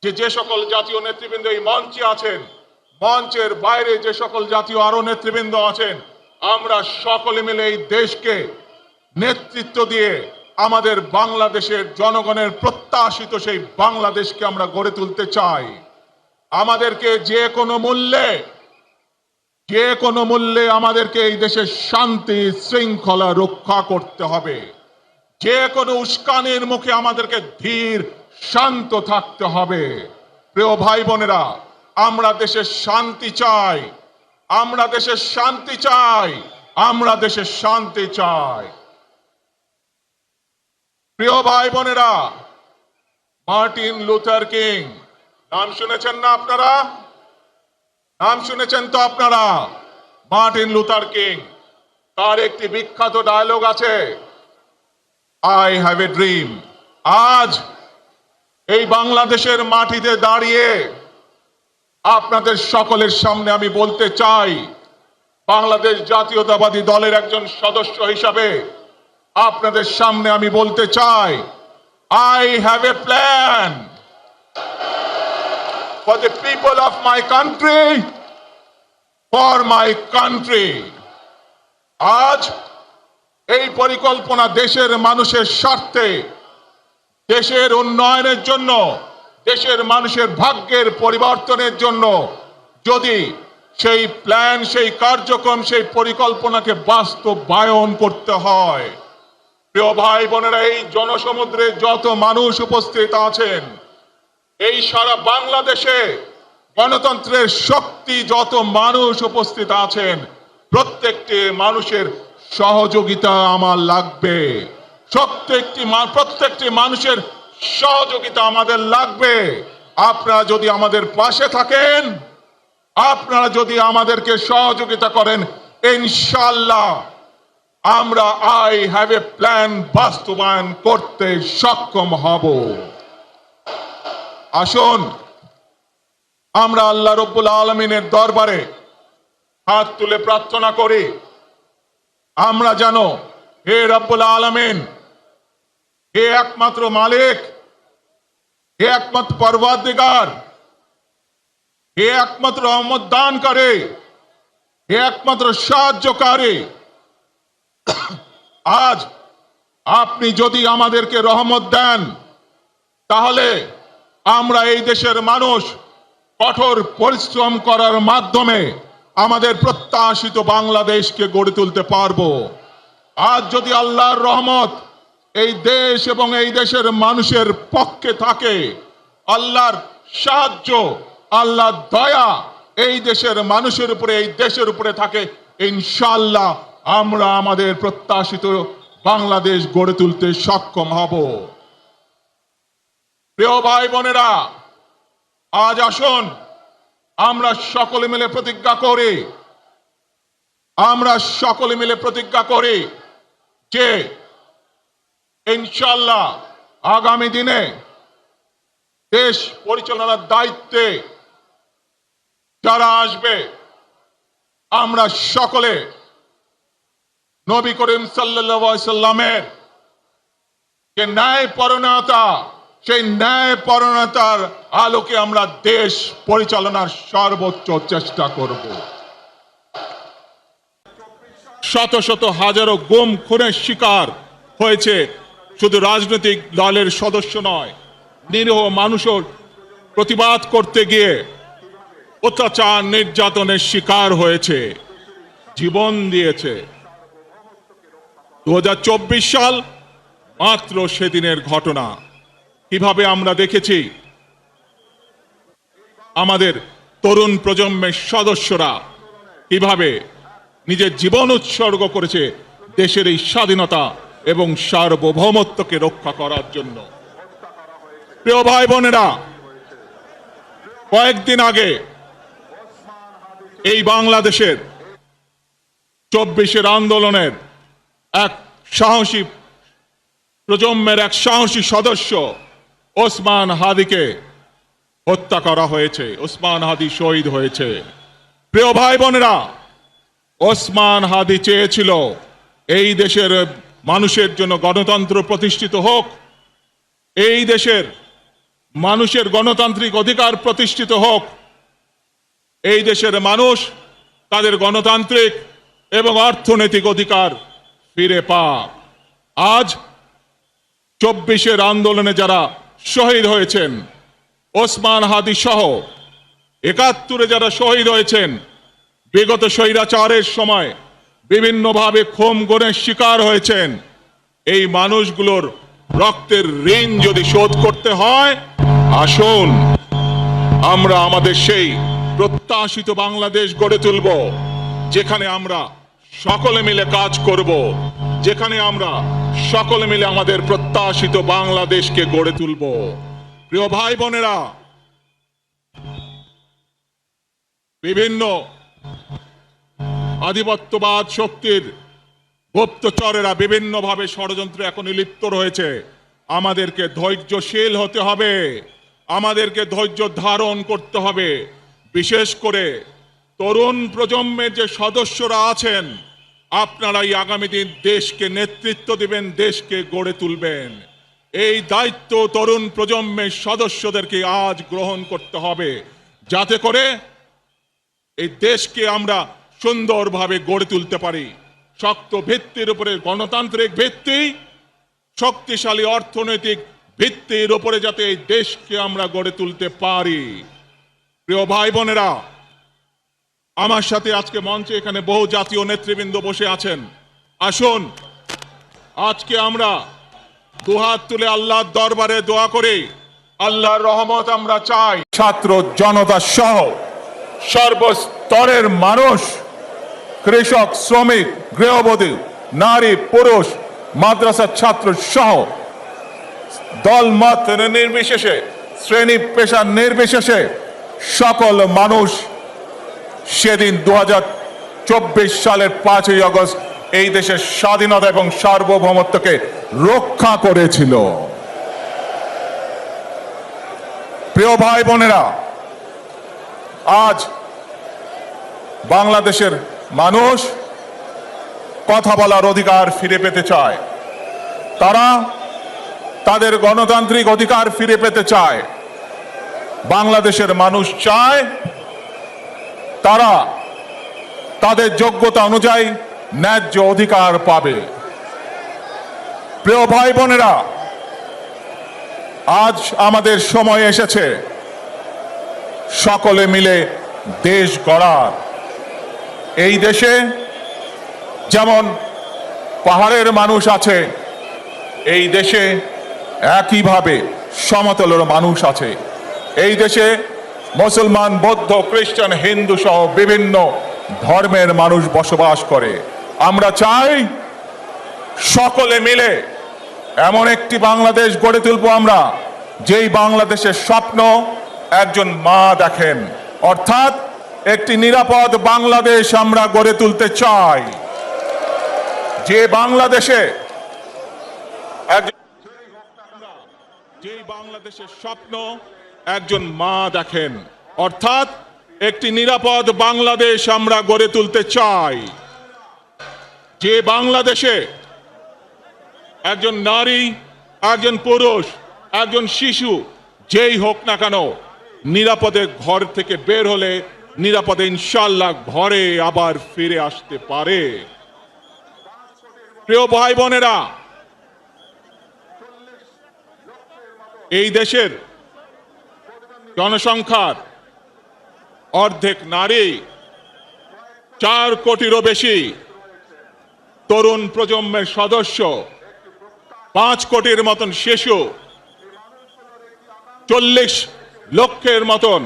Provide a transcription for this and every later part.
যে সকল জাতীয় নেতৃবৃন্দ এই মঞ্চে আছেন, মঞ্চের বাইরে যে সকল জাতীয় আরো নেতৃবৃন্দ আছেন, আমরা সকলে মিলে এই দেশকে নেতৃত্ব দিয়ে আমাদের বাংলাদেশের জনগণের প্রত্যাশিত সেই বাংলাদেশকে আমরা গড়ে তুলতে চাই। আমাদেরকে যে কোনো মূল্যে আমাদেরকে এই দেশের শান্তি শৃঙ্খলা রক্ষা করতে হবে। যে কোনো উস্কানির মুখে আমাদেরকে ধীর শান্ত থাকতে হবে। প্রিয় ভাই বোনেরা, আমরা দেশের শান্তি চাই, আমরা দেশের শান্তি চাই, আমরা দেশের শান্তি চাই। প্রিয় ভাই বোনেরা, মার্টিন লুথার কিং নাম শুনেছেন না আপনারা? নাম শুনেছেন তো আপনারা? মার্টিন লুথার কিং, তার একটি বিখ্যাত ডায়লগ আছে, আই হ্যাভ এ ড্রিম। আজ এই বাংলাদেশের মাটিতে দাঁড়িয়ে আপনাদের সকলের সামনে আমি বলতে চাই, বাংলাদেশ জাতীয়তাবাদী দলের একজন সদস্য হিসাবে আপনাদের সামনে আমি বলতে চাই, I have a plan for the people of my country, for my country. আজ এই পরিকল্পনা দেশের মানুষের স্বার্থে, দেশের উন্নয়নের জন্য, দেশের মানুষের ভাগ্যের পরিবর্তনের জন্য যদি সেই প্ল্যান, সেই কার্যক্রম, সেই পরিকল্পনাকে বাস্তবায়ন করতে হয়, প্রিয় ভাই বোনেরা, এই জনসমুদ্রে যত মানুষ উপস্থিত আছেন, এই সারা বাংলাদেশে গণতন্ত্রের শক্তি যত মানুষ উপস্থিত আছেন, প্রত্যেকটি মানুষের সহযোগিতা আমার লাগবে। প্রত্যেকটি মানুষের সহযোগিতা আমাদের লাগবে। আপনারা যদি আমাদের পাশে থাকেন, আপনারা যদি আমাদেরকে সহযোগিতা করেন, ইনশাআল্লাহ আমরা আই হ্যাভ এ প্ল্যান বাস্তবায়ন করতে সক্ষম হব। আসুন আমরা আল্লাহ রাব্বুল আলামিনের দরবারে হাত তুলে প্রার্থনা করি, আমরা জানো হে রব্বুল আলামিন, হে একমাত্র মালিক, হে একমাত্র পরওয়ারদিগার, হে একমাত্র রহমত দানকারী, হে একমাত্র সাহায্যকারী, আজ আপনি যদি আমাদেরকে রহমত দেন, তাহলে আমরা এই দেশের মানুষ কঠোর পরিশ্রম করার মাধ্যমে আমাদের প্রত্যাশিত বাংলাদেশকে গড়ে তুলতে পারবো। আজ যদি আল্লাহর রহমত এই দেশ এবং এই দেশের মানুষের পক্ষে থাকে, আল্লাহর সাহায্য, আল্লাহর দয়া এই দেশের মানুষের উপরে, এই দেশের উপরে থাকে, ইনশাআল্লাহ আমরা আমাদের প্রত্যাশিত বাংলাদেশ গড়ে তুলতে সক্ষম হব। প্রিয় ভাই বোনেরা, আজ আসুন আমরা সকলে মিলে প্রতিজ্ঞা করি যে ইনশাআল্লাহ আগামী দিনে দেশ পরিচালনার দায়িত্বে যারা আসবে, আমরা সকলে নবী করিম সাল্লাল্লাহু আলাইহি সাল্লামের যে ন্যায়পরায়ণতা, সেই ন্যায়পরায়ণতার আলোকে আমরা দেশ পরিচালনার সর্বোচ্চ চেষ্টা করব। শত শত হাজারো গুম খুনের শিকার হয়েছে শুধু রাজনৈতিক দলের সদস্য নয়, নিরীহ মানুষও প্রতিবাদ করতে গিয়ে অত্যাচার নির্যাতনের শিকার হয়েছে, জীবন দিয়েছে। 2024 সাল মাত্র সেদিনের ঘটনা। কিভাবে আমরা দেখেছি আমাদের তরুণ প্রজন্মের সদস্যরা কিভাবে নিজের জীবন উৎসর্গ করেছে দেশের এই স্বাধীনতা এবং সার্বভৌমত্বকে রক্ষা করার জন্য। প্রিয় ভাই বোনেরা, কয়েকদিন আগে এই বাংলাদেশের 24-এর আন্দোলনের এক সাহসী প্রজন্মের এক সাহসী সদস্য ওসমান হাদিকে হত্যা করা হয়েছে। ওসমান হাদি শহীদ হয়েছে। প্রিয় ভাই বোনেরা, ওসমান হাদি চেয়েছিল এই দেশের মানুষের জন্য গণতন্ত্র প্রতিষ্ঠিত হোক, এই দেশের মানুষের গণতান্ত্রিক অধিকার প্রতিষ্ঠিত হোক, এই দেশের মানুষ তাদের গণতান্ত্রিক এবং অর্থনৈতিক অধিকার ফিরে পাক। আজ 24-এর আন্দোলনে যারা শহীদ হয়েছেন, ওসমান হাদি সহ 71-এ যারা শহীদ হয়েছেন, বিগত স্বৈরাচারের সময় বিভিন্নভাবে খুন গুমের শিকার হয়েছেন, এই মানুষগুলোর রক্তের ঋণ যদি শোধ করতে হয়, আসুন আমরা আমাদের সেই প্রত্যাশিত বাংলাদেশ গড়ে তুলব, যেখানে আমরা সকলে মিলে কাজ করব, যেখানে আমরা সকলে মিলে আমাদের প্রত্যাশিত বাংলাদেশকে গড়ে তুলব। প্রিয় ভাই বোনেরা, বিভিন্ন আধিপত্যবাদ শক্তির গুপ্তচরেরা বিভিন্নভাবে ষড়যন্ত্রে এখন লিপ্ত রয়েছে। আমাদেরকে ধৈর্যশীল হতে হবে, আমাদেরকে ধৈর্য ধারণ করতে হবে। বিশেষ করে তরুণ প্রজন্মের যে সদস্যরা আছেন, আপনারাই আগামী দিন দেশকে নেতৃত্ব দিবেন, দেশকে গড়ে তুলবেন। এই দায়িত্ব তরুণ প্রজন্মের সদস্যদেরকে আজ গ্রহণ করতে হবে, যাতে করে এই দেশকে আমরা সুন্দরভাবে গড়ে তুলতে পারি। শক্ত ভিত্তির উপরে গণতান্ত্রিক ভিত্তি, শক্তিশালী অর্থনৈতিক ভিত্তির উপরে যাতে এই দেশকে আমরা গড়ে তুলতে পারি। প্রিয় ভাই বোনেরা, আমার সাথে আজকে মঞ্চে এখানে বহু জাতীয় নেতৃবৃন্দ বসে আছেন। আসুন আজকে আমরা দুহাত তুলে আল্লাহর দরবারে দোয়া করি, আল্লাহর রহমত আমরা চাই। ছাত্র জনতা সহ সর্বস্তরের মানুষ, কৃষক, শ্রমিক, গৃহবধূ, নারী, পুরুষ, মাদ্রাসার ছাত্র সহ দল মত নির্বিশেষে, শ্রেণী পেশা নির্বিশেষে সকল মানুষ সেদিন 2024 সালের 5ই আগস্ট এই দেশের স্বাধীনতা এবং সার্বভৌমত্বকে রক্ষা করেছিল। প্রিয় ভাই বোনেরা, আজ বাংলাদেশের মানুষ কথা বলার অধিকার ফিরে পেতে চায়, তারা তাদের গণতান্ত্রিক অধিকার ফিরে পেতে চায়। বাংলাদেশের মানুষ চায় তারা তাদের যোগ্যতা অনুযায়ী ন্যায্য অধিকার পাবে। প্রিয় ভাই বোনেরা, আজ আমাদের সময় এসেছে সকলে মিলে দেশ গড়ার। এই দেশে যেমন পাহাড়ের মানুষ আছে, এই দেশে একইভাবে সমতলের মানুষ আছে। এই দেশে মুসলমান, বৌদ্ধ, খ্রিস্টান, হিন্দু সহ বিভিন্ন ধর্মের মানুষ বসবাস করে। আমরা চাই সকলে মিলে এমন একটি বাংলাদেশ গড়ে তুলব আমরা, যেই বাংলাদেশের স্বপ্ন একজন মা দেখেন, অর্থাৎ একটি নিরাপদ বাংলাদেশ আমরা গড়ে তুলতে চাই। যে বাংলাদেশে যেই বাংলাদেশের স্বপ্ন একজন মা দেখেন, অর্থাৎ একটি নিরাপদ বাংলাদেশ আমরা গড়ে তুলতে চাই। যে বাংলাদেশে একজন নারী, একজন পুরুষ, একজন শিশু যেই হোক না কেন, নিরাপদে ঘর থেকে বের হলে নিরাপদে ইনশাআল্লাহ ঘরে আবার ফিরে আসতে পারে। প্রিয় ভাই বোনেরা, এই দেশের জনসংখ্যার অর্ধেক নারী, 4 কোটিরও বেশি তরুণ প্রজন্মের সদস্য, 5 কোটির মতন শিশু, 40 লক্ষের মতন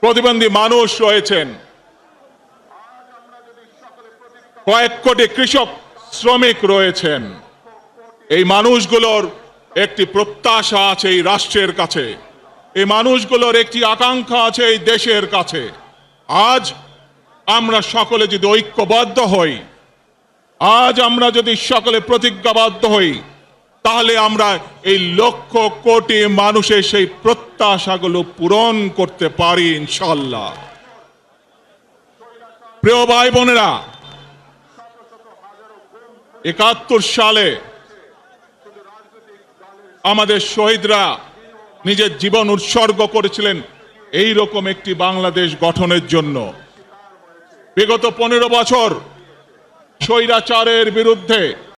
প্রতিবন্ধী মানুষ রয়েছেন, কয়েক কোটি কৃষক শ্রমিক রয়েছেন। এই মানুষগুলোর একটি প্রত্যাশা আছে এই রাষ্ট্রের কাছে, এই মানুষগুলোর একটি আকাঙ্ক্ষা আছে এই দেশের কাছে। আজ আমরা সকলে যদি ঐক্যবদ্ধ হই, আজ আমরা যদি সকলে প্রতিজ্ঞাবদ্ধ হই, তাহলে আমরা এই লক্ষ কোটি মানুষের সেই প্রত্যাশাগুলো পূরণ করতে পারি ইনশাআল্লাহ। প্রিয় ভাই বোনেরা, 71 সালে আমাদের শহীদরা নিজের জীবন উৎসর্গ করেছিলেন এই রকম একটি বাংলাদেশ গঠনের জন্য। বিগত 15 বছর স্বৈরাচারের বিরুদ্ধে